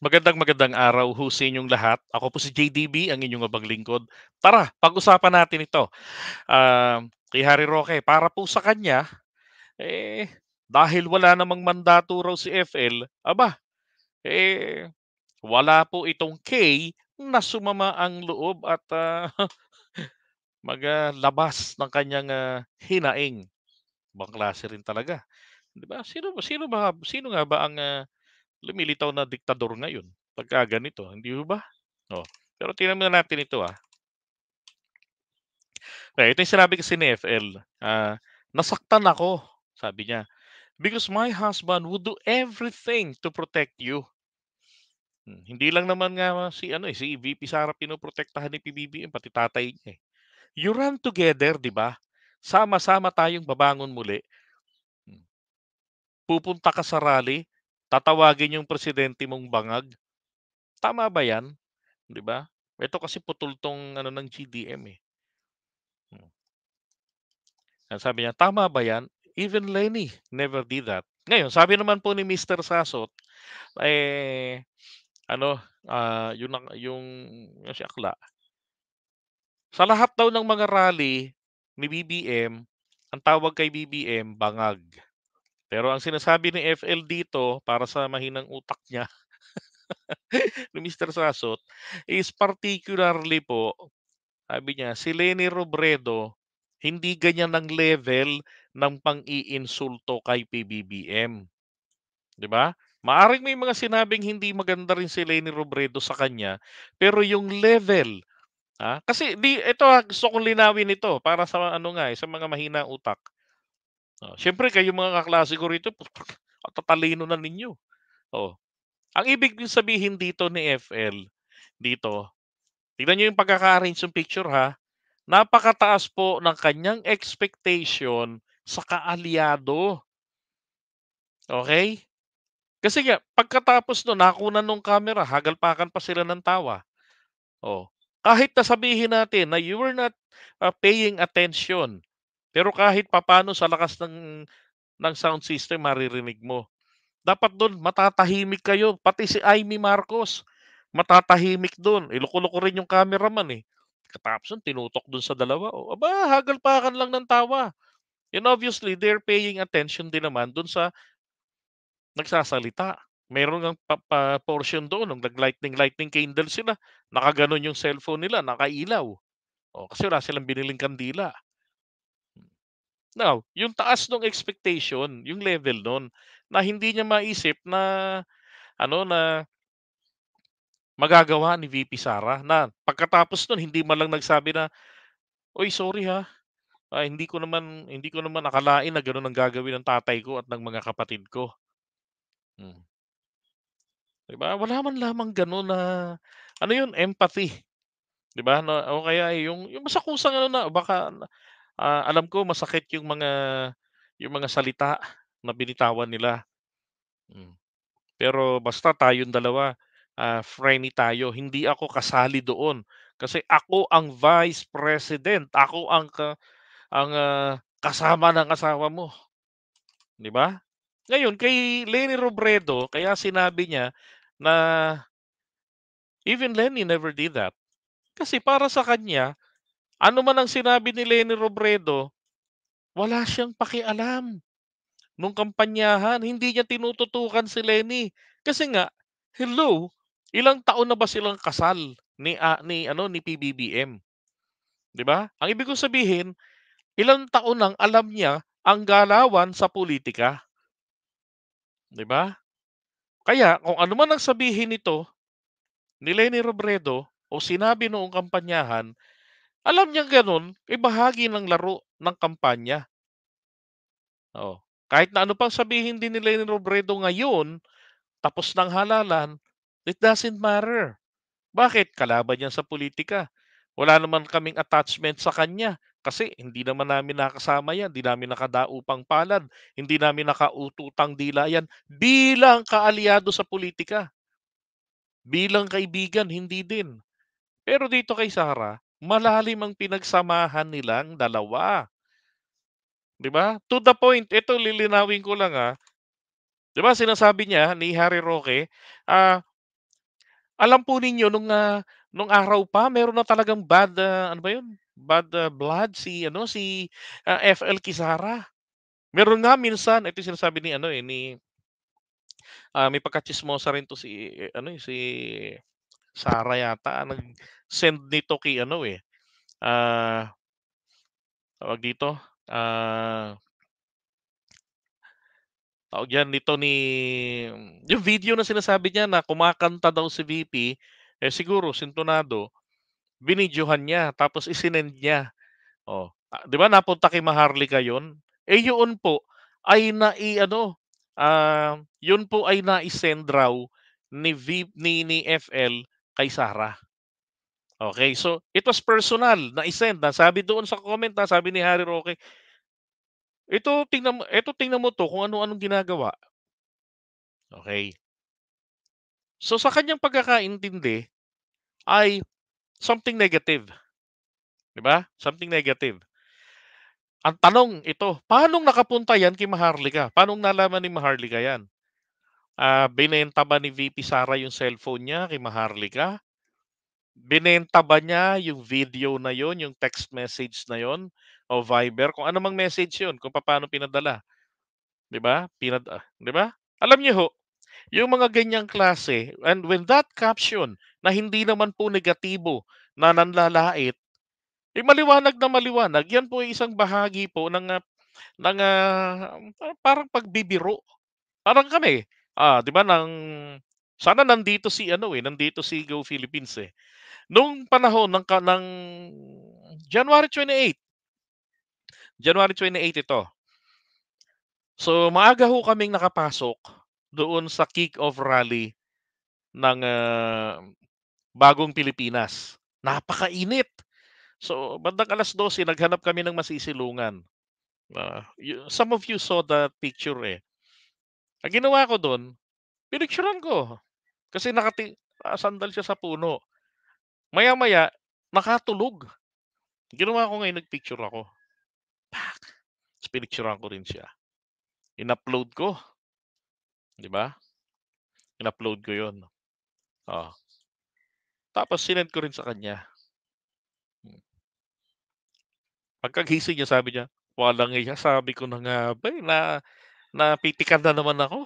Magandang araw ho sa inyong lahat. Ako po si JDB, ang inyong abang lingkod. Tara, pag-usapan natin ito. Kay Harry Roque, para po sa kanya, eh, dahil wala namang mandato raw si FL, eh, wala po itong K na sumama ang loob at maglabas ng kanyang hinaing. Ibang klase rin talaga. 'Di ba? Sino nga ba ang lumilitaw na diktador ngayon pagka ganito, hindi ho ba? Oh, pero tingnan muna natin ito, ito yung sinabi kasi ni FL, "Nasaktan ako," sabi niya, "because my husband would do everything to protect you." Hindi lang naman nga si VP Sara pinoprotektahan ni PBBM, pati tatay niya, eh. You run together, 'di ba? Sama-sama tayong babangon muli. Hmm, Pupunta ka sa rally, tatawagin yung presidente mong bangag. Tama ba 'yan, 'di ba? Ito kasi putol 'tong ano ng GDM, eh. Hmm. Ang sabi niya, "Tama ba 'yan? Even Lenny never did that." Ngayon, sabi naman po ni Mister Sasot, eh, ano, yung si akla, sa lahat daw ng mga rally ni BBM, ang tawag kay BBM bangag. Pero ang sinasabi ni FL dito, para sa mahinang utak niya, ni Mister Sasot, is particularly po, sabi niya, si Leni Robredo, hindi ganyan ang level ng pang-iinsulto kay PBBM. 'Di ba? Maaring may mga sinabing hindi maganda rin si Leni Robredo sa kanya, pero yung level, kasi ito, gusto kong linawin ito para sa ano nga, sa mga mahinang utak. Siyempre kayong mga kaklase ko rito, ang tatalino na ninyo. Oh, ang ibig din sabihin dito ni FL, dito, tignan niyo yung pagkaka-arrange ng picture, ha. Napakataas po ng kanyang expectation sa kaalyado, okey? Kasi nga pagkatapos nun nakunan nung camera, hagalpakan pa sila ng tawa. Oh, kahit na sabihin natin na you were not, paying attention, pero kahit papaano sa lakas ng sound system maririnig mo. Dapat dun matatahimik kayo, pati si Amy Marcos matatahimik dun, eh, loko-loko rin yung cameraman, eh. Pagkatapos nun tinutok dun sa dalawa, hagalpakan lang ng tawa. And obviously they're paying attention din naman dun sa nagsasalita. Meron ngang portion doon nung nag-lightning candle sila, nakaganon yung cellphone nila, nakailaw. Kasi wala silang biniling kandila. Now, yung taas nung expectation, yung level nun, na hindi niya maisip na na magagawa ni VP Sara, na pagkatapos nun hindi man lang nagsabi na, "Uy, sorry ha, hindi ko naman akalain na gano'n ang gagawin ng tatay ko at ng mga kapatid ko." Hmm, 'Di ba? Wala man lamang gano'n na ano yun, empathy. 'Di ba, na o kaya yung basta kusang baka, alam ko masakit yung mga salita na binitawan nila, hmm. Pero basta tayong dalawa, friendly tayo, hindi ako kasali doon. Kasi ako ang Vice President, ako ang kasama ng asawa mo, 'di ba? Ngayon kay Leni Robredo, kaya sinabi niya na, "Even Lenny never did that." Kasi para sa kanya, ano man ang sinabi ni Leni Robredo, wala siyang pakialam. Nung kampanyahan, hindi niya tinututukan si Lenny. Kasi nga, hello, ilang taon na ba silang kasal ni PBBM, 'di ba? Ang ibig kong sabihin, ilang taon nang alam niya ang galawan sa politika, 'di ba? Kaya kung ano man ang sabihin nito ni Leni Robredo o sinabi noong kampanyahan, alam niyang gano'n, bahagi ng laro ng kampanya. Oo. Kahit na ano pang sabihin din ni Leni Robredo ngayon, tapos ng halalan, it doesn't matter. Bakit? Kalaban niya sa politika. Wala naman kaming attachment sa kanya kasi hindi naman namin nakasama yan, hindi namin nakadaupang palad, hindi namin nakaututang dila yan bilang kaalyado sa politika. Bilang kaibigan, hindi din. Pero dito kay Sara, malalim ang pinagsamahan nilang dalawa. 'Di ba? To the point, ito lilinawin ko lang, 'di ba sinasabi niya ni Harry Roque, ah Alam po ninyo nung araw pa meron na talagang ano ba 'yun, blood si ano, FL Quezara. Meron nga minsan, ito yung sinasabi ni ano, may pagkatsismosa rin 'to si Sarah yata, nag-send nito kay ano, ah, tawag dito, tawag diyan, nito yung video na sinasabi niya na kumakanta daw si VP, siguro sintonado, binidyohan niya tapos isinend niya. Oh, 'di ba napunta kay Maharlika 'yun? Yun po ay yun po ay nai-send raw ni FL kay Sarah. Okay, so it was personal, nai-send na. Sabi doon sa comment, sabi ni Harry Roque, ito tingnan mo 'to kung ano-anong ginagawa." Okay. So sa kanyang pagkakaintindi ay something negative, 'di ba? Something negative. Ang tanong ito, paanong nakapunta 'yan kay Maharlika? Paanong nalaman ni Maharlika 'yan? Binenta ba ni VP Sara yung cellphone niya kay Maharlika? Binenta ba niya yung video na yon, yung text message na yon o Viber, kung ano mang message yon, kung paano pinadala, 'di ba? 'Di ba? Alam niyo ho, yung mga ganyang klase, and when that caption na hindi naman po negatibo na nanlalait, maliwanag na maliwanag, yan po ay isang bahagi po parang pagbibiro. Parang kami, 'di ba, sana nandito si Go Philippines, eh. Nung panahon ng January 28, January 28 ito. So, maaga ho kaming nakapasok doon sa kick-off rally ng, Bagong Pilipinas. Napakainit. So, bandang 12:00 naghanap kami ng masisilungan. Some of you saw that picture, eh. Ang ginawa ko dun, pinicturan ko. Kasi sandal siya sa puno. Maya-maya nakatulog. Ginawa ko ngayon, nag-picture ako, pak, ta's pinicturan ko rin siya. In-upload ko, 'di ba? In-upload ko 'yun, oh. Tapos sinend ko rin sa kanya. Hmm. Pagkagising niya sabi niya, "Walang hiya, sabi ko na nga ba, napitikan na naman ako."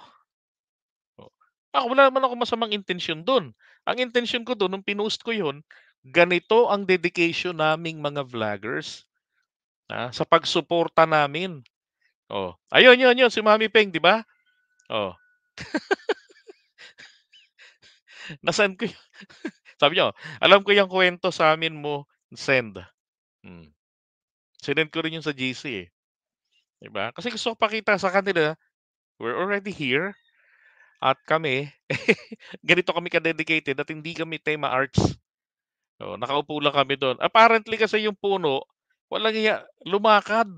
Oh. Wala naman akong masamang intensyon dun. Ang intensyon ko dun nung pinost ko 'yun, ganito ang dedication naming mga vloggers, sa pagsuporta namin. Oh, ayun, 'yun si Mami Peng, 'di ba? Oh, na-send ko sabi niya, "Alam ko yung kuwento sa'min mo, send." Hmm, sinend ko rin 'yun sa GC, eh, 'di ba? Kasi gusto ko pakita sa kanila, we're already here at kami, ganito kami ka-dedicated at hindi kami tema arts. Oo, nakaupo lang kami do'n. Apparently kasi yung puno, walang hiya, lumakad.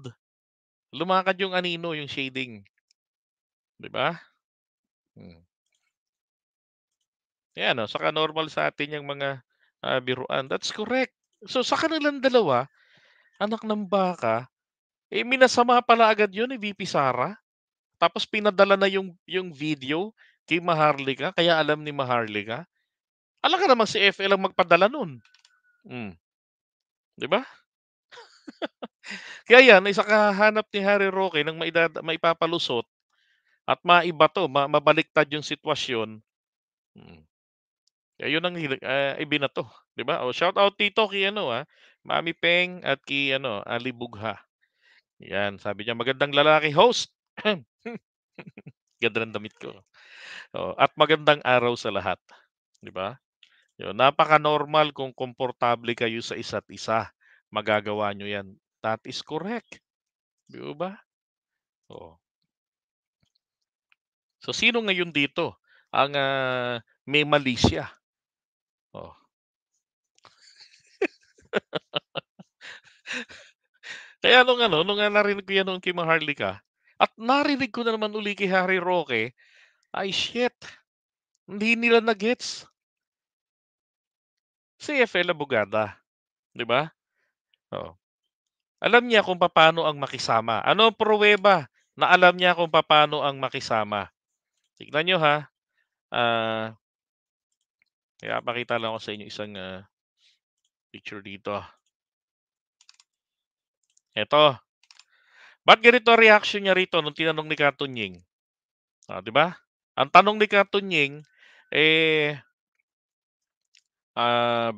Lumakad yung anino, yung shading, 'di ba? Hmm, 'yan, oh, saka normal sa atin yang mga, biruan. That's correct. So, sa kanilang dalawa, anak ng baka, minasama pala agad 'yun ni VP Sara, tapos pinadala na yung video kay Maharlika, kaya alam ni Maharlika. Alam ka namang si FL ang magpadala nun, 'di ba? Kaya 'yan, sa kahanap ni Harry Roque ng maipapalusot at maibato, mabaliktad yung sitwasyon, mm, yun ang ibinato, 'di ba? Oh, shout out dito kay Mami Peng at kay Ali Bugha. 'Yan, sabi niya, "Magandang lalaki host." Ganda ng damit ko. Oo, at magandang araw sa lahat, 'di ba? Yun, napaka-normal kung komportable kayo sa isa't isa, magagawa niyo 'yan. That is correct, 'di ba? Oo. So, sino ngayon dito ang, may mali siya? Oh, kaya nung narinig ko 'yan noon kay Maharlika at narinig ko na naman uli kay Harry Roque, ay shit, hindi nila na-gets. Si FL abogada, 'di ba? Oo. Alam niya kung papaano ang makisama. Ano ang pruweba na alam niya kung papaano ang makisama? Tignan niyo, ha, ah Kaya pakita lang ako sa inyo isang, picture dito. Eto, ba't ganito ang reaction niya rito nung tinanong ni Katunying? 'Di ba? Ang tanong ni Katunying, eh, ah,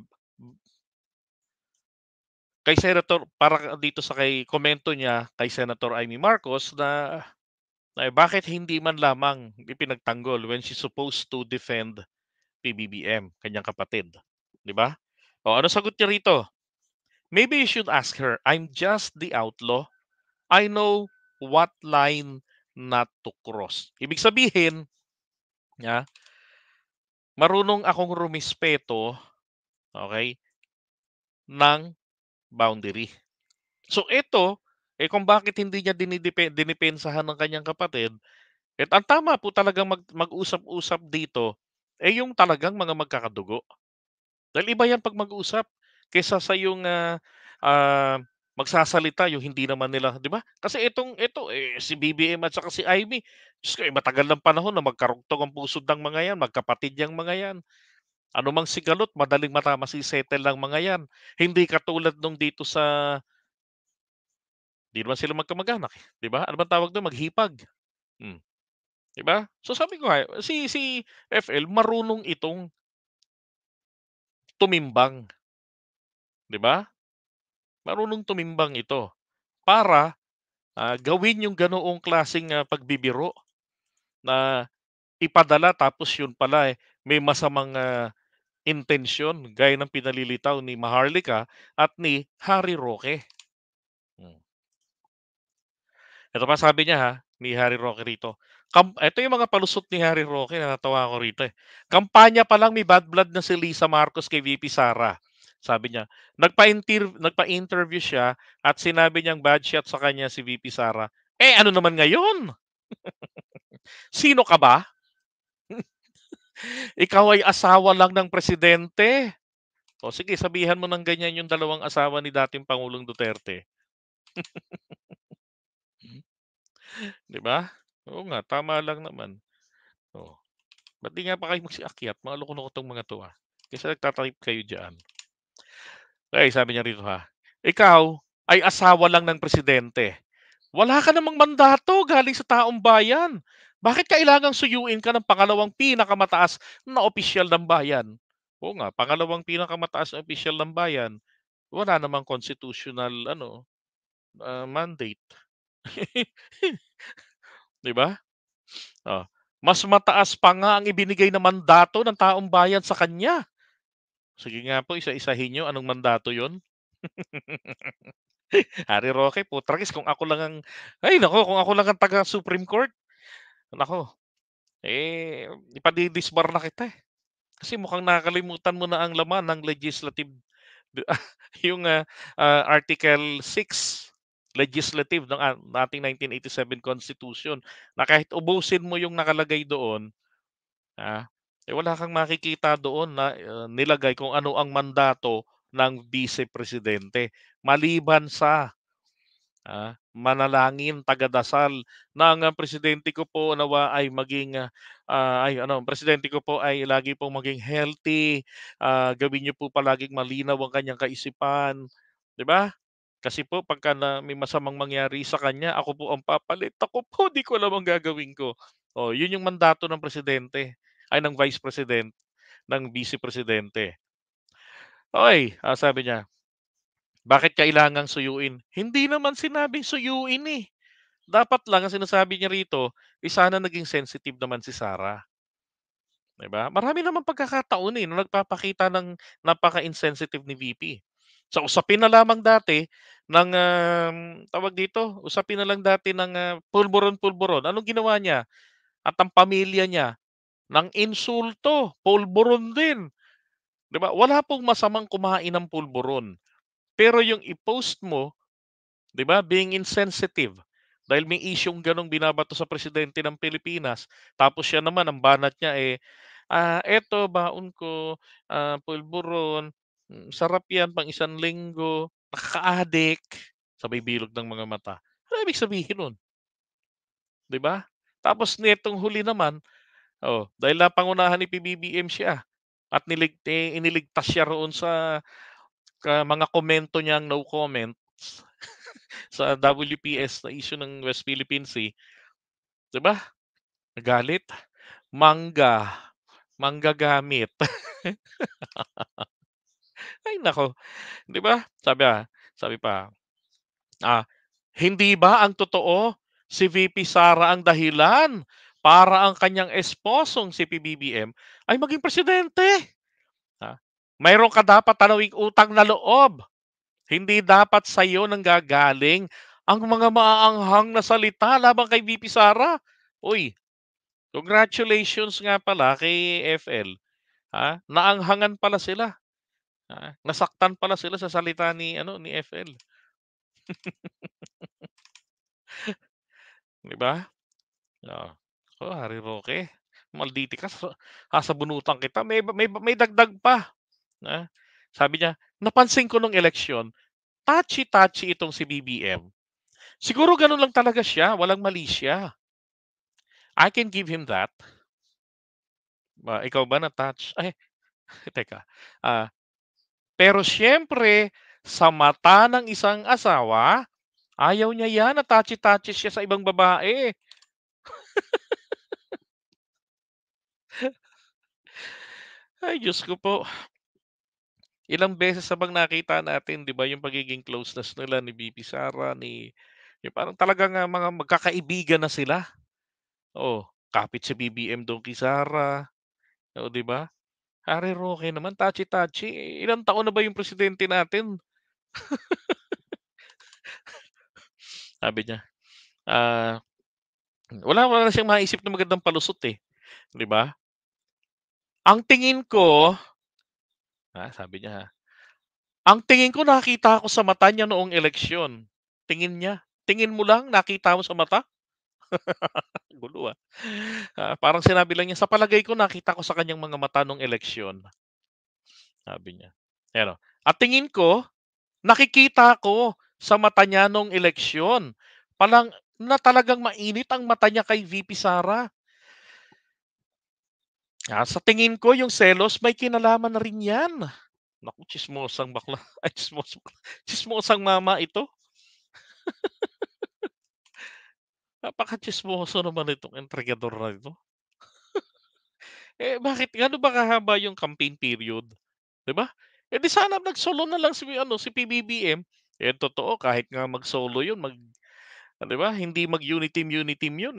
kay Senator para dito sa kay komento niya kay Senator Amy Marcos na bakit hindi man lamang ipinagtanggol when she's supposed to defend PBBM, kanyang kapatid, 'di ba? O ano sagot niya rito? Maybe you should ask her, "I'm just the outlaw. I know what line not to cross." Ibig sabihin niya, marunong akong rumispeto, okay, ng boundary. So ito, kung bakit hindi niya dinipensahan ng kanyang kapatid, ang tama po talagang mag-usap-usap dito, yung talagang mga magkakadugo. Dahil iba 'yan 'pag mag-usap kaysa sa yung, magsasalita yung hindi naman nila 'di ba? Kasi ito, si BBM at saka si Ivy, Diyos ko, matagal ng panahon na magkarugtong ang pusod ng mga 'yan, magkapatid 'yang mga 'yan. Anumang sigalot madaling mase-settle ng mga 'yan. Hindi katulad nung dito sa 'di naman sila magkamag-anak, 'di ba? Ano bang tawag dun, maghipag, 'di ba? So sabi ko nga, si FL marunong itong tumimbang, 'di ba? Marunong tumimbang ito para, gawin yung ganoong klaseng, pagbibiro na ipadala tapos yun pala, may masamang, intensyon gaya ng pinalilitaw ni Maharlika at ni Harry Roque. Hmm. Ito pa sabi niya, ni Harry Roque rito, ito yung mga palusot ni Harry Roque, natatawa ako rito, eh. "Kampanya pa lang may bad blood na si Lisa Marcos kay VP Sara." Sabi niya, nagpa-interview siya at sinabi niyang bad shot sa kanya si VP Sara. Ano naman ngayon? Sino ka ba? Ikaw ay asawa lang ng presidente. O sige, sabihan mo ng ganyan yung dalawang asawa ni dating Pangulong Duterte. 'Di ba? Oo nga, tama lang naman. Oh, ba't di nga pa kayo mag-akyat? Mga loko-loko 'tong mga 'to, Kaysa nagta-type kayo diyan. Sabi niya rito, "Ikaw ay asawa lang ng presidente. Wala ka namang mandato galing sa taong bayan. Bakit kailangang suyuin ka ng pangalawang pinakamataas na opisyal ng bayan?" Oo nga, pangalawang pinakamataas na opisyal ng bayan, wala namang constitutional ano, mandate. 'Di ba? Oh, mas mataas pa nga ang ibinigay na mandato ng taong bayan sa kanya. Sige nga po, isa-isahin niyo anong mandato 'yon? Harry Roque, putragis kung ako lang ang ay naku, kung ako lang ang taga Supreme Court, naku, ipadidisbar na kita, eh. Kasi mukhang nakakalimutan mo na ang laman ng legislative yung, Article 6 legislative ng, ating 1987 Constitution na kahit ubusin mo yung nakalagay doon, wala kang makikita doon na, nilagay kung ano ang mandato ng Vice Presidente maliban sa manalangin, tagadasal na ang, presidente ko po nawa ay maging, presidente ko po ay lagi pong maging healthy, gawin niyo po palaging malinaw ang kanyang kaisipan, 'di ba? Kasi po pagka may masamang mangyari sa kanya, ako po ang papalit. Ako po, 'di ko alam ang gagawin ko. Oh, 'yun yung mandato ng presidente, ay ng vice president, ng vice presidente. Okey, sabi niya, "Bakit kailangang suyuin?" Hindi naman sinabing suyuin, eh. Dapat lang ang sinasabi niya rito, sana naging sensitive naman si Sarah, 'di ba? Marami namang pagkakataon, na nagpapakita ng napaka-insensitive ni VP. Sa usapin na lamang dati ng, tawag dito, usapin na lang dati ng, pulburon-pulburon, anong ginawa niya? At ang pamilya niya ng insulto, pulburon din, 'di ba? Wala pong masamang kumain ng pulburon, pero yung i-post mo, 'di ba, being insensitive dahil may isyung gano'ng binabato sa presidente ng Pilipinas, tapos siya naman ang banat niya, "Eto baon ko, pulburon, sarap 'yan pang isang linggo." Nakaka-addict, sabay bilog ng mga mata. Ano ibig sabihin nun, 'di ba? Tapos nitong huli naman, dahil napangunahan ni PBBM siya, at iniligtas siya roon sa mga komento niyang no comments sa WPS na issue ng West Philippine Sea, 'di ba? Nagalit, mangga, manggagamit. Ay naku, 'di ba? Sabi pa, ah, "Hindi ba ang totoo si VP Sara ang dahilan para ang kanyang esposong si PBBM ay maging presidente? Ha? Mayroon ka dapat tanawing utang na loob. Hindi dapat sa iyo nanggagaling ang mga maaanghang na salita laban kay VP Sara." Uy, congratulations nga pala kay FL, naanghangan pala sila, nasaktan pala sila sa salita ni ano, ni FL, 'di ba? Oo. Oh, Harry Roque, malditi ka sasabunutan kita. May dagdag pa, ah. Sabi niya, "Napansin ko nung eleksyon, touchy-touchy itong si BBM. Siguro gano'n lang talaga siya, walang mali siya. I can give him that." Ikaw ba na-touch? Ay, teka, ah, pero siyempre sa mata ng isang asawa, ayaw niya 'yan na touchy-touchy siya sa ibang babae. Ay, Diyos ko po. Ilang beses na bang nakita natin 'di ba yung pagiging closeness nila ni VP Sara, yung parang talagang, mga magkakaibigan na sila. Oh, kapit si BBM dun kay Sara, oh, 'di ba? Harry Roque naman touchy-touchy, ilang taon na ba yung presidente natin? Sabi niya, ah, wala na siyang maisip na magandang palusot, eh, 'di ba? Ang tingin ko, sabi niya, "Ang tingin ko nakita ko sa mata niya noong eleksyon." Tingin niya? Tingin mo lang nakita mo sa mata? Gulo, parang sinabi lang niya, "Sa palagay ko nakita ko sa kanyang mga mata nung eleksyon." Sabi niya. Ayan, oh. "At tingin ko, nakikita ko sa mata niya nung eleksyon palang na talagang mainit ang mata niya kay VP Sara. Sa tingin ko yung selos may kinalaman na rin 'yan." Naku, tsismosang bakla, ay tsismosang mama ito. Napakatsismoso naman itong entregador na ito. Bakit gaano ba kahaba yung campaign period, 'di ba? Di sana nag-solo na lang si PBBM. Totoo kahit nga mag-solo yun, 'di ba, hindi mag-uniteam yun,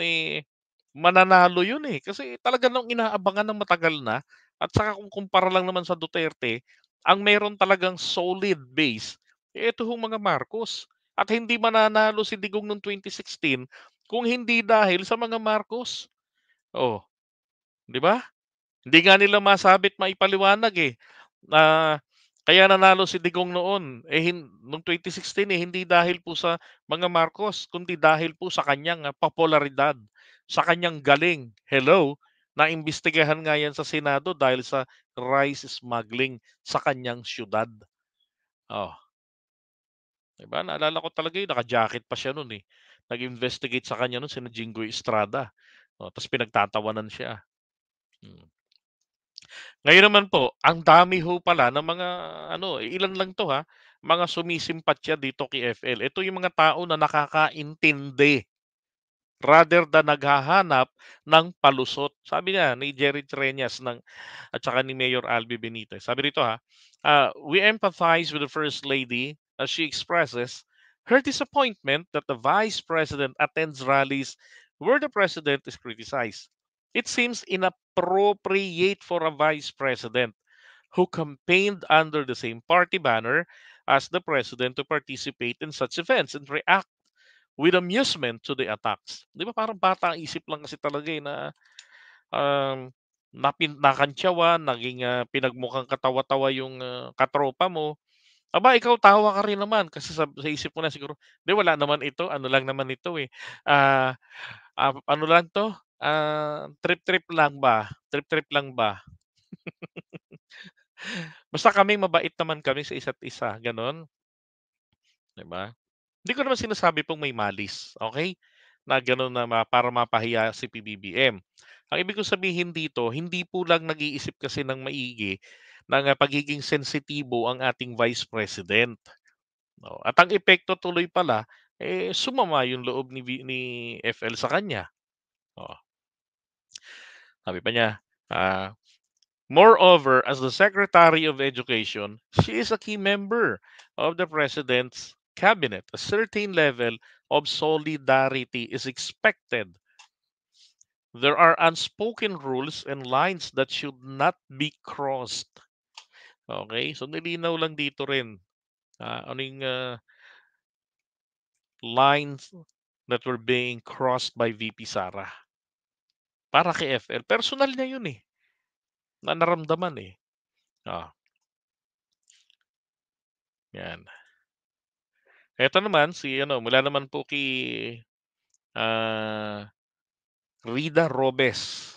mananalo yun, Kasi talaga nung inaabangan ng matagal na at saka kung kumpara lang naman sa Duterte, ang meron talagang solid base, ito hong mga Marcos. At hindi mananalo si Digong noong 2016 kung hindi dahil sa mga Marcos. Oh, 'di ba? Hindi nga nila masabit maipaliwanag, na kaya nanalo si Digong noon, nung 2016, hindi dahil po sa mga Marcos, kundi dahil po sa kanyang, popularidad, sa kanyang galing. Hello, naimbestigahan nga 'yan sa Senado dahil sa rice smuggling sa kanyang siyudad. Oh, 'di ba, naalala ko talaga 'yun, naka-jacket pa siya no'n, Nag-investigate sa kanya no'n sina Jinggoy Estrada, ta's pinagtatawanan siya, hmm. Ngayon naman po, ang dami ho pala ng mga ano, ilan lang 'to, mga sumisimpatya dito kay FL. Ito yung mga tao na nakakaintindi rather than naghahanap ng palusot. Sabi nga ni Jerry Trias at saka ni Mayor Albi Benitez. Sabi rito, "We empathize with the First Lady as she expresses her disappointment that the Vice President attends rallies where the President is criticized. It seems inappropriate for a Vice President who campaigned under the same party banner as the President to participate in such events and react with amusement to the attacks." 'Di ba parang bata ang isip lang kasi talaga, na, um, nakantyawan, naging, pinagmukhang katawa-tawa yung, katropa mo. Aba, ikaw tawa ka rin naman kasi sa isip mo na siguro, "'Di wala naman ito, ano lang naman ito, ah, ano lang 'to, trip-trip lang ba, trip-trip lang ba." Basta kami mabait naman kami sa isa't isa, gano'n, 'di ba? Hindi ko naman sinasabi pong may malis, okay? Na gano'n na para mapahiya si PBBM. Ang ibig kong sabihin dito, hindi po lang nag-iisip kasi ng maigi ng, pagiging sensitibo ang ating Vice President, 'no. At ang epekto tuloy pala, sumama yung loob ni FL sa kanya, oo. Sabi pa niya, ah moreover, as the Secretary of Education, she is a key member of the President's cabinet. A certain level of solidarity is expected. There are unspoken rules and lines that should not be crossed. Okay? So nilinaw lang dito rin ano yung lines that were being crossed by VP Sara. Para kay FL. Personal niya yun eh. Na naramdaman eh. Ah, yan. Eto naman si ano, mula naman po kay ah, Rida Robes.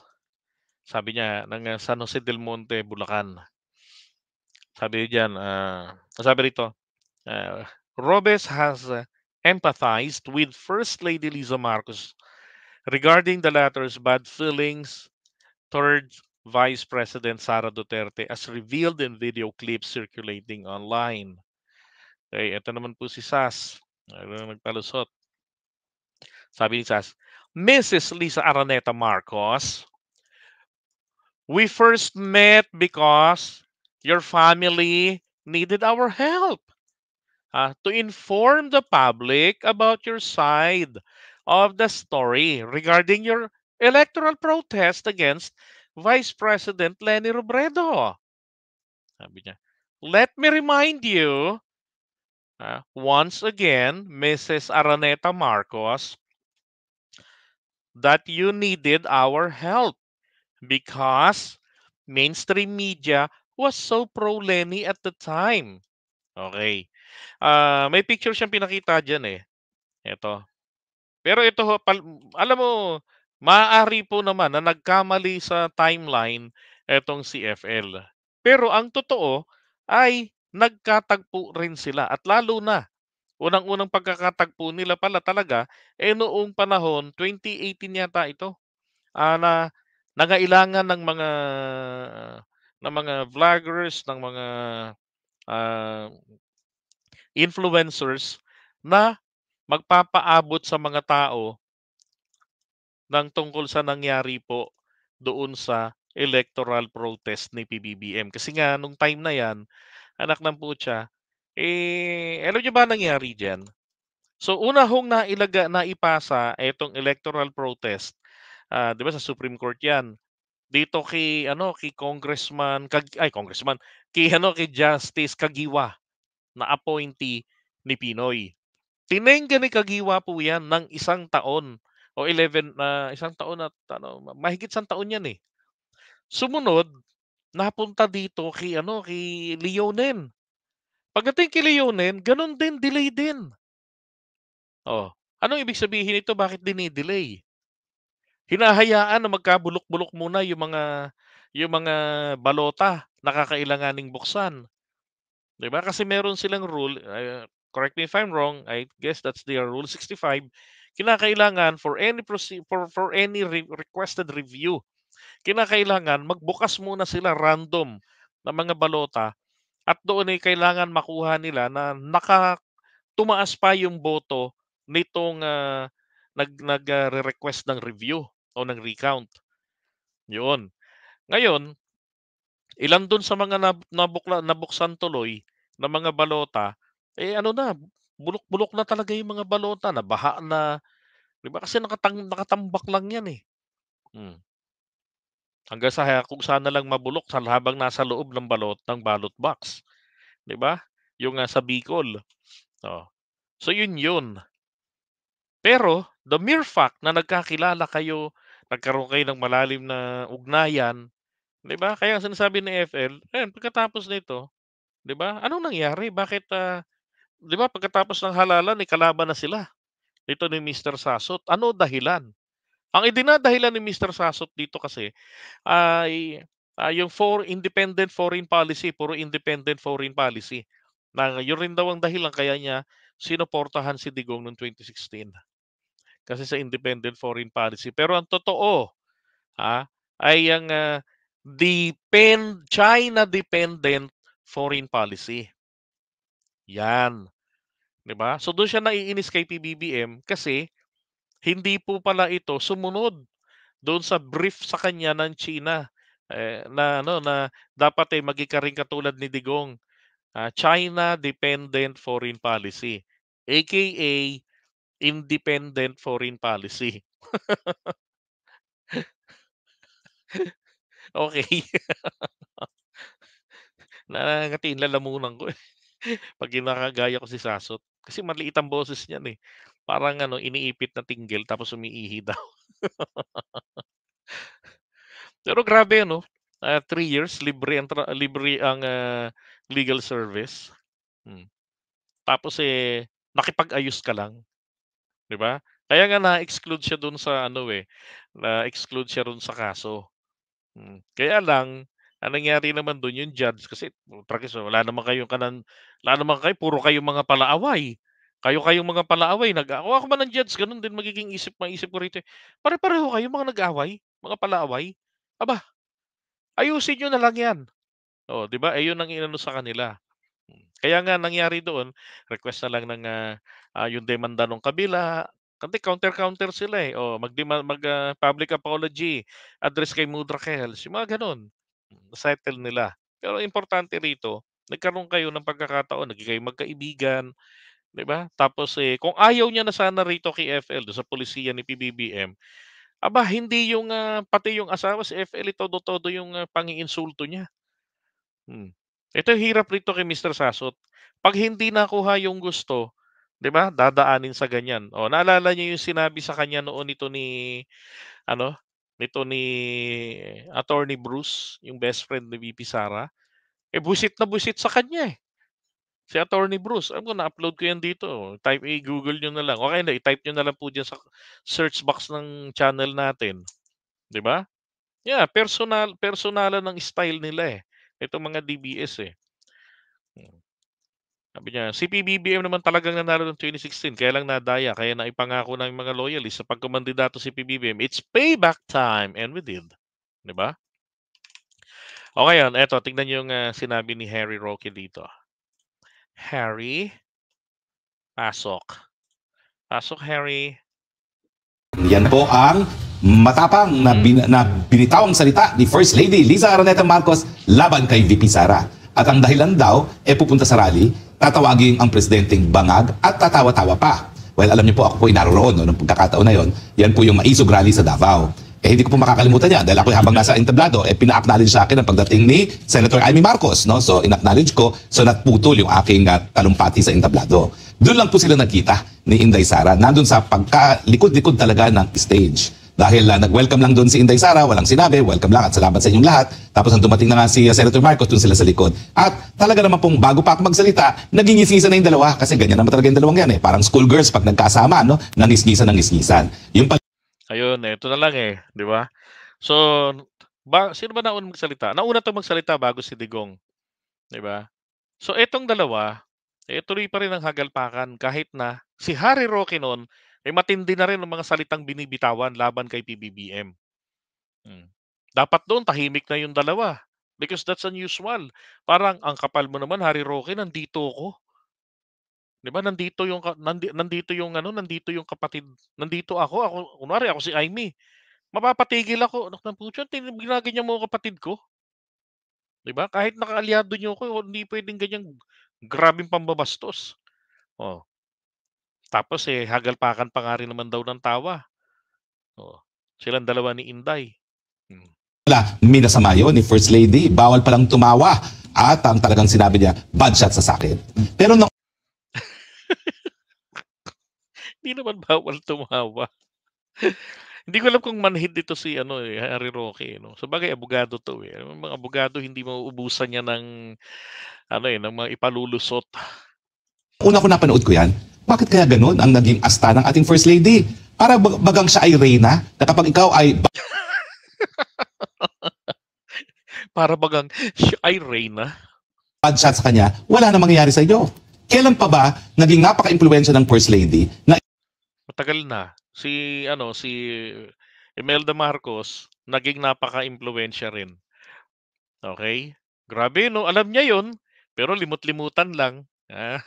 Sabi niya ng, San Jose del Monte, Bulacan. Sabi diyan, sabi rito, Robes has empathized with First Lady Liza Marcos regarding the latter's bad feelings towards Vice President Sara Duterte as revealed in video clips circulating online. Okay, ito naman po si Sas. Nagpalusot. Sabi ni Sas, Mrs. Lisa Araneta Marcos, we first met because your family needed our help to inform the public about your side of the story regarding your electoral protest against Vice President Leni Robredo. Sabi niya, let me remind you, once again, Mrs. Araneta Marcos, that you needed our help because mainstream media was so pro-Lenny at the time. Okay. May picture siyang pinakita diyan, eh. Eto. Pero ito ho, alam mo, maaari po naman na nagkamali sa timeline etong si FL. Pero ang totoo ay nagkatagpo rin sila at lalo na, unang-unang pagkakatagpo nila pala talaga, noong panahon 2018 yata ito. Na nangailangan ng mga vloggers, ng mga, ah, influencers na magpapaabot sa mga tao ng tungkol sa nangyari po doon sa electoral protest ni PBBM. Kasi nga nung time na 'yan, anak ng putya, alam niyo ba nangyari diyan? So una hong naipasa etong electoral protest, 'di ba sa Supreme Court 'yan. Dito kay ano, kay Congressman, kay ano, kay Justice Kagiwa na appointee ni Pinoy. Tinengga ni Kagiwa po 'yan ng isang taon o 1 taon at ano, mahigit 1 taon 'yan, eh. Sumunod, napunta dito kay ano, kay Leonen. Pagdating kay Leonen, gano'n din, delay din. Oh, anong ibig sabihin nito, bakit dine-delay? Hinahayaan na magkabulok-bulok muna yung mga balota na kakailanganing buksan, 'di ba? Kasi meron silang rule, correct me if I'm wrong, I guess that's their Rule 65, kinakailangan for any requested review, kinakailangan magbukas muna sila random na mga balota at doon ay kailangan makuha nila na tumaas pa yung boto nitong, request ng review o ng recount, yun. Ngayon, ilan dun sa mga nabuksan tuloy na mga balota, ano na, bulok-bulok na talaga yung mga balota, nabaha na, 'di ba kasi nakatambak lang 'yan, eh. Hmm, hanggang sa kung saan na lang mabulok habang nasa loob ng ballot box, 'di ba? Yung, sa Bicol, oh. So yun. Pero the mere fact na nagkakilala kayo, nagkaroon kayo ng malalim na ugnayan, 'di ba? Kaya ang sinasabi ni FL, ayan pagkatapos nito, 'di ba, anong nangyari? Bakit, 'di ba pagkatapos ng halalan, kalaban na sila nito ni Mr. Sasot. Ano dahilan? Ang idinadahilan ni Mr. Sasot dito kasi ay, yung independent foreign policy, puro independent foreign policy. Na yun rin daw ang dahilan kaya niya sinuportahan si Digong noong 2016. Kasi sa independent foreign policy. Pero ang totoo, ay ang China-dependent foreign policy. Yan, 'di ba? So doon siya naiinis kay PBBM kasi hindi po pala ito sumunod doon sa brief sa kanya ng China, na ano, na dapat, maging ka rin katulad ni Digong, China-dependent foreign policy, AKA independent foreign policy. Okay. Nangangati yung lalamunan ko, 'pag kinakagaya ko si Sasot. Kasi maliit ang boses niyan, eh. Parang ano, iniipit na tinggil tapos umiihi daw. Pero grabe ano, 3 years libre ang, legal service. Hmm. Tapos, nakipag-ayos ka lang, 'di ba? Kaya nga na-exclude siya dun sa ano, na-exclude siya dun sa kaso. Kaya lang, ang nangyari naman dun yung judge kasi tragis wala naman kayo puro kayong mga palaaway. Kayo-kayong mga palaaway kung ako man ang judge ganun din magiging maisip ko rito, pare-pareho kayo mga nag-aaway, mga palaaway. Aba, ayusin niyo na lang 'yan. Oh, 'di ba? Yun ang inano sa kanila. Kaya nga nangyari doon, request na lang ng, yung demanda nung kabila, kasi counter-counter sila, eh. Oh, public apology, address kay Mudra Kels, yung mga gano'n. Settle nila. Pero importante rito, nagkaroon kayo ng pagkakataon, naging kayo magkaibigan, 'di ba? Tapos, kung ayaw niya na sana rito kay FL, do'n sa pulisiya ni PBBM, aba hindi yung, pati yung asawa si FL, todo-todo yung, pang-iinsulto niya. Ito yung hirap rito kay Mr. Sasot. 'Pag hindi nakuha yung gusto, 'di ba, dadaanin sa ganyan. Oh, naalala niyo yung sinabi sa kanya noon ano, nito ni Attorney Bruce, yung best friend ni VP Sara. Buwisit na buwisit sa kanya, eh, si Attorney Bruce. Alam ko na-upload ko yan dito, oh. I-Google niyo na lang o kaya i-type niyo na lang po diyan sa search box ng channel natin, 'di ba? Yeah, personalan ng style nila, eh, itong mga DBS, eh. Hmm. Sabi niya, si PBBM naman talagang nanalo ng 2016 kaya lang nadaya kaya naipangako ng mga loyalist sa pagkamandidato si PBBM, it's payback time and we did. 'Di ba? O ngayon, eto tignan niyo yung, sinabi ni Harry Roque dito. Harry, pasok. Pasok, Harry. Yan po ang matapang na binitawang salita ni First Lady Liza Araneta Marcos laban kay VP Sara. At ang dahilan daw, pupunta sa rally, tatawagin ang presidenteng bangag at tatawa-tawa pa. Well, alam niyo po, ako po naroon noong pagkakataon na yon. Yan po yung maisog rally sa Davao. Hindi ko po makakalimutan yan dahil ako habang nasa entablado, pina-acknowledge sa akin ang pagdating ni Senator Amy Marcos. No? So, in-acknowledge ko, so natputol yung aking talumpati sa entablado. Doon lang po sila nagkita ni Inday Sara. Nandun sa pagkalikod-likod talaga ng stage. Dahil nag-welcome lang doon si Inday Sara, walang sinabi, welcome lang at salamat sa inyong lahat. Tapos nang dumating na nga si Senator Marcos, doon sila sa likod. At talaga naman pong bago pa ako magsalita, nagingisisan na yung dalawa. Kasi ganyan naman talaga yung dalawang yan, eh. Parang schoolgirls pag nagkasama, no? Nangisgisan. Yung Ayun, ito na lang, eh, 'di ba? So, sino ba naunang magsalita? Nauna 'tong magsalita bago si Digong, 'di ba? So, etong dalawa, tuloy pa rin ang hagalpakan kahit na si Harry Roque noon, matindi na rin ang mga salitang binibitawan laban kay PBBM. Dapat doon tahimik na yung dalawa because that's unusual. Parang, "Ang kapal mo naman Harry Roque, nandito ako." 'Di ba nandito yung nandito yung ano, nandito yung kapatid, nandito ako kunwari ako si Aimee, mapapatigil ako, "Anak ng putya, ginaganyan mo ang kapatid ko." 'Di ba? Kahit nakaalyado niyo ako, hindi puwedeng ganyang grabeng pambabastos. Oh, tapos, hagalpakan pa nga rin naman daw ng tawa. Oh, silang dalawa ni Inday. Hmm. minasama yun ni First Lady. Bawal palang tumawa. At ang talagang sinabi niya, bad shot sa sakit. Pero nung Hindi naman bawal tumawa. Hindi ko alam kung manhid dito si ano, Harry Roque, 'no. Sabagay abogado 'to, eh. Alam mo mga abogado hindi mauubusan yan ng ano, ng mga ipalulusot. una ko napanood ko yan, bakit kaya ganun ang naging asta ng ating First Lady? Para bagang siya ay reyna, na kapag ikaw ay Para bagang siya ay reyna. bad shot sa kanya, wala na mangyayari sa iyo. Kailan pa ba naging napaka-impluensya ng First Lady na Matagal na. Si ano, si Imelda Marcos, naging napaka-impluwensiya rin. Okay? Grabe 'no, alam niya 'yun, pero limot-limutan lang. Ah.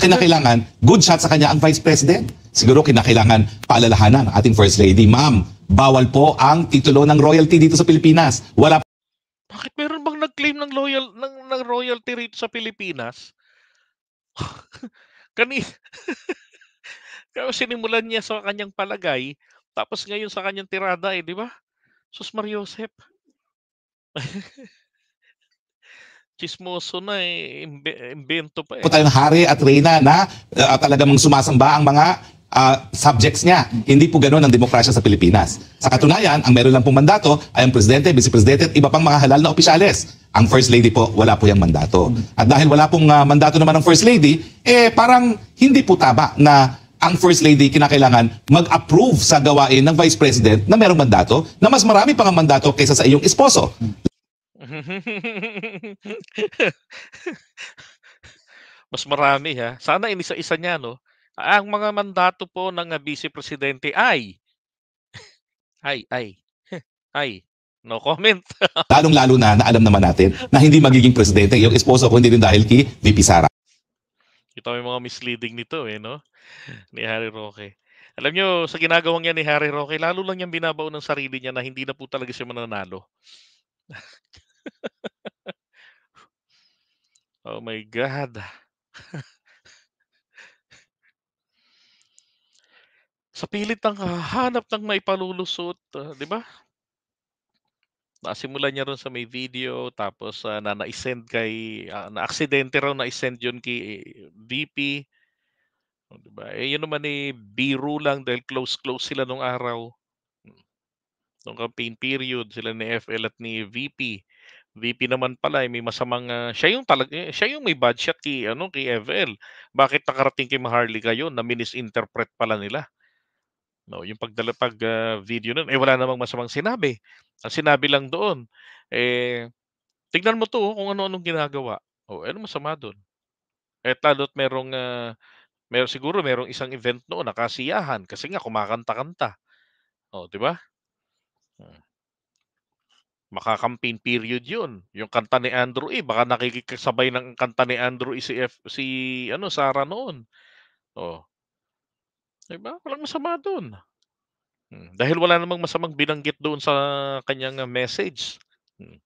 Kinakailangan, good shot sa kanya ang Vice President. Siguro kinakailangan paalalahanan ang ating First Lady, Ma'am, bawal po ang titulo ng royalty dito sa Pilipinas. Wala Bakit meron bang nag-claim ng royalty rito sa Pilipinas? Kani Pero sinimulan niya sa kanyang palagay, tapos ngayon sa kanyang tirada, 'di ba? Sus Mariosep, tsismoso na, imbento pa, po tayong hari at reyna na talagang sumasamba ang mga subjects niya. Hindi po ganoon ang demokrasya sa Pilipinas. Sa katunayan, ang meron lang pong mandato ay ang presidente, vice-presidente at iba pang mga halal na opisyales. Ang First Lady po, wala po yung mandato. At dahil wala pong mandato naman ng First Lady, parang hindi po tama na ang First Lady kinakailangan mag-approve sa gawain ng Vice President na merong mandato na mas marami pang ang mandato kaysa sa iyong esposo. Mas marami, ha. Sana inisa-isa niya 'no. Ang mga mandato po ng, Vice Presidente ay ay, ay, ay, no comment. Lalong-lalo na alam naman natin na hindi magiging presidente ang iyong esposo kundi rin dahil kay VP Sara. Kita mo yung mga misleading nito, 'no, ni Harry Roque. Alam niyo sa ginagawang 'yan ni Harry Roque lalo lang niyang binabaon ng sarili niya na hindi na po talaga siya mananalo. Oh my God. Sa pilit ng hahanap ng maipalulusot, 'di ba? Nasimulan niya ron sa may video tapos, na nai-send kay, naaksidente raw na-send yun kay VP, oh, 'di ba? Yun naman, biro lang dahil close sila nung araw. Hmm, nung campaign period sila ni FL at ni VP. VP naman pala, may masamang, siya yung may bad shot kay ano, kay FL. Bakit nakarating kay Maharlika yun na misinterpret pala nila. No, yung video nun, wala namang masamang sinabi. Ang sinabi lang doon, eh, "Tignan mo 'to, kung ano-anong ginagawa." Oh, anong masama dun? Lalo't merong isang event noon na kasiyahan kasi nga kumakanta-kanta, oh, 'di ba? Hmm, maka-campaign period yun. Yung kanta ni Andrew E, baka nakikisabay ng kanta ni Andrew E si ano, Sara noon. Oh, 'di ba? Walang masama dun. Dahil wala namang masamang binanggit doon sa kanyang, message. Hmm.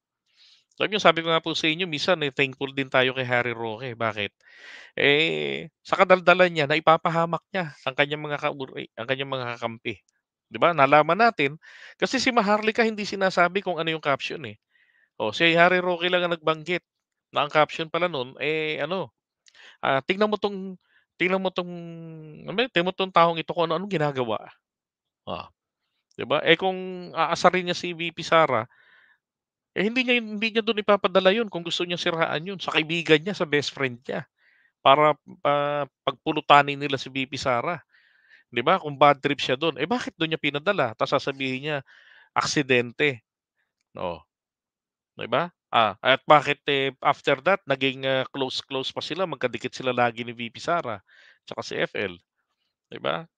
Alam niyo sabi ko nga po sa inyo minsan, thankful din tayo kay Harry Roque, bakit? Sa kadaldalan niya naipapahamak niya ang kanyang mga kakampi. 'Di ba nalaman natin, kasi si Maharlika hindi sinasabi kung ano yung caption, eh. Si Harry Roque lang ang nagbanggit na ang caption pala nun, ano, tingnan mo 'tong ano ba yun, tingnan mo 'tong taong ito kung ano-anong ginagawa." Oh, 'di ba? Kung aasarin niya si VP Sara, hindi niya dun ipapadala yun kung gusto niyang siraan yun sa kaibigan niya, sa best friend niya. Para, pagpulutanin nila si VP Sara, 'di ba? Kung bad trip siya dun, bakit dun niya pinadala ta's sasabihin niya aksidente, oh, 'di ba? At bakit, after that naging, close pa sila, magkadikit sila lagi ni VP Sara tsaka si FL, 'di ba?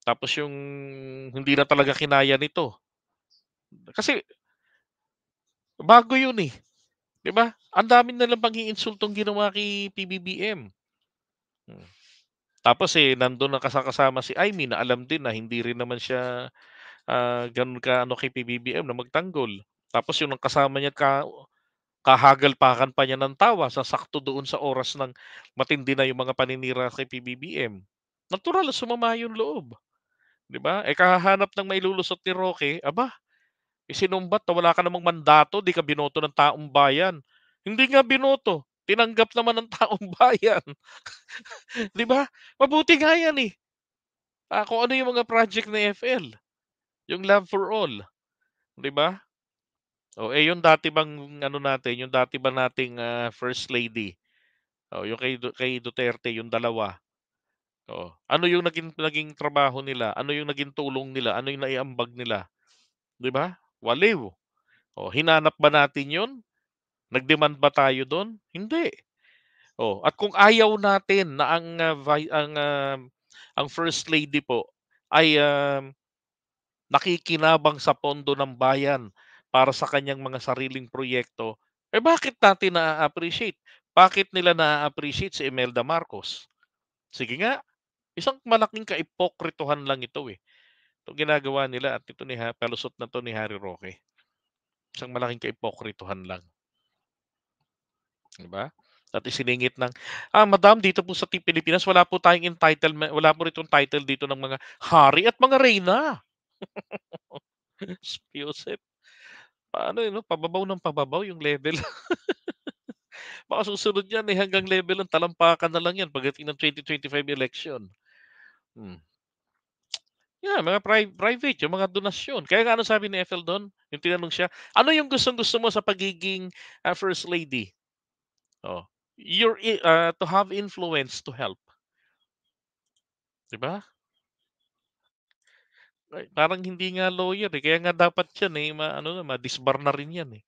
Tapos yung hindi na talaga kinaya nito, kasi bago yun, 'di ba? Ang dami nilang pang-iinsultong ginawa kay PBBM. Hmm. Tapos, nandun na kasama si Imee na alam din na hindi rin naman siya, gano'n ka-ano kay PBBM na magtanggol. Tapos yung kasama niya kahagalpakan pa niya ng tawa sa sakto doon sa oras ng matindi na yung mga paninira kay PBBM. Natural na sumama yung loob, 'di ba? Kahahanap ng mailulusot ni Roque, aba, isinumbat na wala ka namang mandato, 'di ka binoto ng taong bayan. Hindi nga binoto, tinanggap naman ng taong bayan, 'di ba? Mabuti nga 'yan, eh. Kung ano yung mga project ni FL, yung Love for All, 'di ba? Yung dati bang ano natin, yung dati ba nating, First Lady, yung kay Duterte, yung dalawa, ano yung naging trabaho nila, ano yung naging tulong nila, ano yung naiambag nila, 'di ba? Waliw. Hinanap ba natin yun? Nag-demand ba tayo dun? Hindi. At kung ayaw natin na ang First Lady po ay, nakikinabang sa pondo ng bayan para sa kanyang mga sariling proyekto, eh, bakit natin naa-appreciate? Bakit nila naa-appreciate si Imelda Marcos? Sige nga, isang malaking kaipokrituhan lang ito, eh, itong ginagawa nila at ito ni palusot na 'to ni Harry Roque. Isang malaking kaipokrituhan lang, 'di ba? At isiningit ng, "Madam, dito po sa Pilipinas wala po tayong entitlement, wala po ritong title dito ng mga hari at mga reyna." Joseph, paano, eh, 'no, pababaw ng pababaw yung level. Baka susunod niyan, eh, hanggang level ng talampakan na lang 'yan pagdating ng 2025 election. Hmm, 'yan mga private, yung mga donasyon. Kaya nga ano sabi ni Ethel do'n, yung tinanong siya, "Ano yung gustong-gusto mo sa pagiging, first lady?" Oh, to have influence to help, 'di ba? Ay, parang hindi nga lawyer, eh, kaya nga dapat 'yan, eh, ma-ano na, ma-disbar na rin 'yan, eh.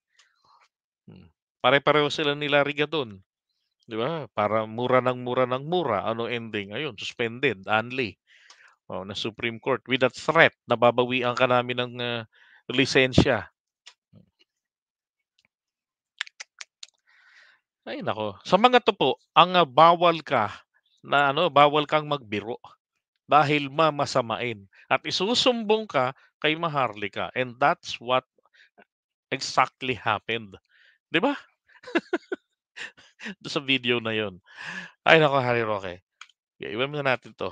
Hmm, pare-pareho sila ni Larry Gadon, 'di ba? Para mura ng mura ng mura, ano ending? Ayun, suspended, only. Oh, ng Supreme Court with that threat na babawian ka namin ng, lisensya. Ay naku, sa mga 'to po ang, bawal ka na ano, bawal kang magbiro dahil mamasamain at isusumbong ka kay Maharlika, and that's what exactly happened, 'di ba? Do'n sa video na 'yon. Ay naku, Harry Roque, iwan muna natin 'to.